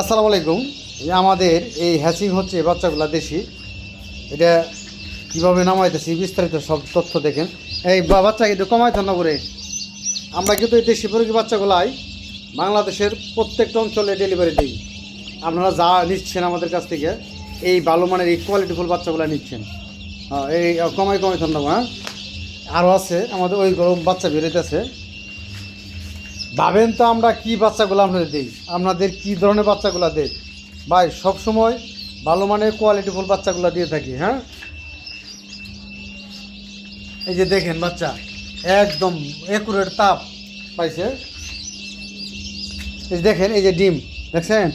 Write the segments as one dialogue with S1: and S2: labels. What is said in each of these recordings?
S1: আসসালামু আলাইকুম। আমাদের এই হ্যাচিং হচ্ছে বাচ্চাগুলা দেশি। এটা কীভাবে নামাইতেছি বিস্তারিত সব তথ্য দেখেন। এই বাচ্চা কিন্তু কমাইতে না করে আমরা কিন্তু এই দেশি মুরগি বাচ্চাগুলাই বাংলাদেশের প্রত্যেকটা অঞ্চলে ডেলিভারি দিই। আপনারা যা নিচ্ছেন আমাদের কাছ থেকে এই ভালো মানের এই কোয়ালিটিফুল বাচ্চাগুলো নিচ্ছেন। এই কমাই ধন্যবাদ। হ্যাঁ, আরও আছে আমাদের ওই গরম বাচ্চা বেরোতেছে। ভাবেন তো আমরা কি বাচ্চাগুলো আপনাদের দিই, আপনাদের কি ধরনের বাচ্চাগুলো দেই ভাই? সবসময় ভালো মানের কোয়ালিটিফুল বাচ্চাগুলো দিয়ে থাকি। হ্যাঁ, এই যে দেখেন বাচ্চা একদম একুরেট তাপ পাইছে। এই দেখেন, এই যে ডিম দেখছেন,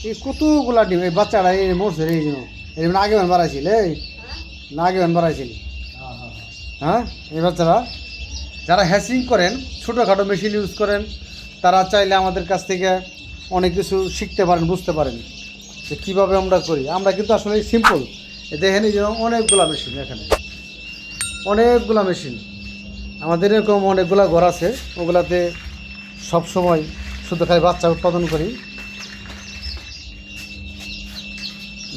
S1: এই কতগুলা ডিম। এই বাচ্চাটা এই মরছে এই জন্য এই আগে বাড়াইছিল, এই না আগে বাড়াইছিল। হ্যাঁ, এই বাচ্চারা যারা হ্যাচিং করেন, ছোটোখাটো মেশিন ইউজ করেন, তারা চাইলে আমাদের কাছ থেকে অনেক কিছু শিখতে পারেন, বুঝতে পারেন যে কীভাবে আমরা করি। আমরা কিন্তু আসলে সিম্পল। দেখেন এই যে অনেকগুলা মেশিন, এখানে অনেকগুলা মেশিন আমাদের এরকম অনেকগুলা ঘর আছে, ওগুলাতে সবসময় শুধু খালি বাচ্চা উৎপাদন করি।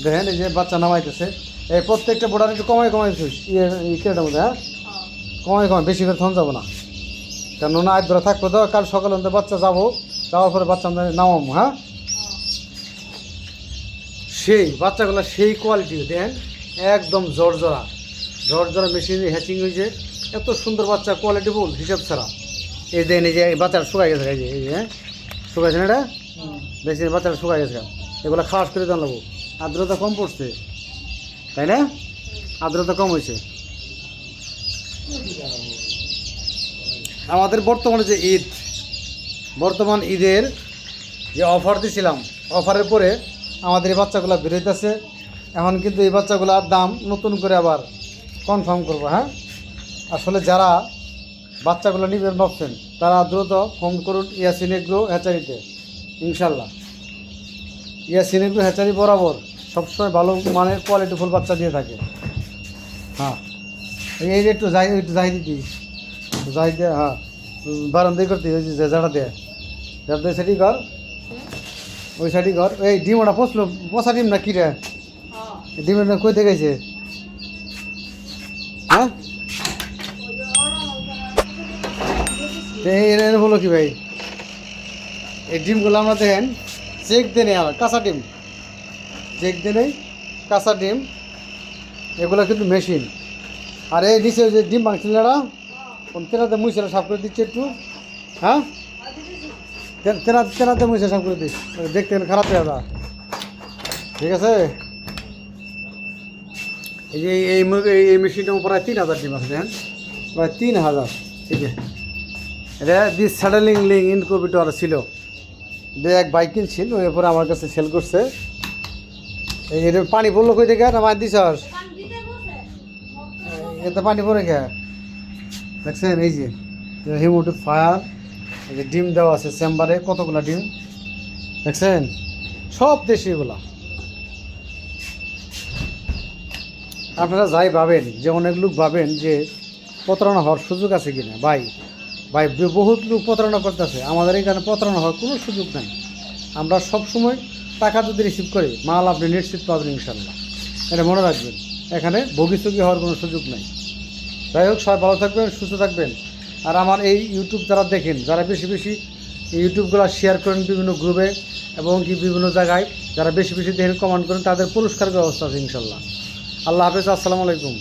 S1: দেখেন এই যে বাচ্চা নামাইতেছে। এই প্রত্যেকটা বোর্ডার একটু কমাই কেটার মধ্যে। হ্যাঁ, কমাই বেশি করে থন যাবো না, কেননা আজ ধরে থাকবো তো, কাল সকালে আমাদের বাচ্চা যাওয়ার পরে বাচ্চা আমরা নামাবো। হ্যাঁ, সেই বাচ্চাগুলো সেই কোয়ালিটি দেন, একদম জর্জরা মেশিনে হ্যাচিং হয়েছে। এত সুন্দর বাচ্চা, কোয়ালিটিফুল হিসাব ছাড়া। এই দেন এই যে এই বাচ্চাটা শুকাই গেছে, এই যে হ্যাঁ শুকাইছে না, এটা বেশি বাচ্চাটা শুকাই গেছে। এগুলো খাওয়াস করে দেন লাগবো। আর্দ্রতা কম পড়ছে, তাই না? আর্দ্রতা কম হয়েছে। আমাদের বর্তমানে যে বর্তমান ঈদের যে অফার দিয়েছিলাম, অফারের পরে আমাদের এই বাচ্চাগুলো বেরোইতেছে। এখন কিন্তু এই বাচ্চাগুলোর দাম নতুন করে আবার কনফার্ম করবো। হ্যাঁ, আসলে যারা বাচ্চাগুলো নেবেন ভাবছেন, তারা দ্রুত ফোন করুন ইয়াসিন এগ্রো হ্যাচারিতে। ইনশাল্লাহ ইয়াসিন এগ্রো হ্যাচারি বরাবর সবসময় ভালো মানের কোয়ালিটিফুল বাচ্চা দিয়ে থাকে। হ্যাঁ, এই যে একটু যাই দিদি যাই দে। হ্যাঁ, বারান্দাই করতে ওই যে যারা দেয় সেটি ঘর, ওই সাইডই ঘর। এই ডিম ওটা পচা ডিম না কিরে? ডিমের কই দেখেছে? হ্যাঁ, এই হলো কি ভাই, এই ডিমগুলো আমরা দেখেন চেক দিয়ে নেই, আমার কাঁচা ডিম চেক দিয়ে নেই, কাঁচা ডিম। এগুলো কিন্তু মেশিন। আর এই নিচে যে ডিম ভাঙছিল না, তেনাতে মুইছেরা সাফ করে দিচ্ছে একটু। হ্যাঁ, তেনাতে মুইছে সাফ করে দিস, দেখতে খারাপ হয়ে যা। ঠিক আছে, এই যে এই মেশিনটা প্রায় 3000 ডিম আছে। দেখেন প্রায় 3000। ঠিক আছে, এটা দিস স্যাডেলিং ইনকিউবেটর ছিল, এক বাইক কিনছিল, এরপরে আমার কাছে সেল করছে। এই পানি পড়লো কই থেকে না মাছ দিস, এতে পানি পড়ে গে দেখছেন। এই যে হিউমিডিফায়ার ফায়ার, এই যে ডিম দেওয়া আছে চেম্বারে, কতগুলো ডিম দেখছেন, সব দেশি এগুলা। আপনারা যাই ভাবেন, যে অনেক লোক ভাবেন যে প্রতারণা হওয়ার সুযোগ আছে কিনা, ভাই বহুত লোক প্রতারণা করতেছে। আমাদের এখানে প্রতারণা হওয়ার কোনো সুযোগ নাই। আমরা সবসময় টাকা যদি রিসিভ করি, মাল আপনি নিশ্চিত পাবেন ইনশাল্লাহ। এটা মনে রাখবেন, এখানে ভোগীচুগি হওয়ার কোনো সুযোগ নাই। যাই হোক, সবাই ভালো থাকবেন, সুস্থ থাকবেন। আর আমার এই ইউটিউব যারা দেখেন, যারা বেশি বেশি ইউটিউবগুলো শেয়ার করেন বিভিন্ন গ্রুপে এবং কি বিভিন্ন জায়গায়, যারা বেশি বেশি দেখেন কমেন্ট করেন, তাদের পুরস্কার ব্যবস্থা আছে ইনশাল্লাহ। আল্লাহ হাফেজ, আসসালামু আলাইকুম।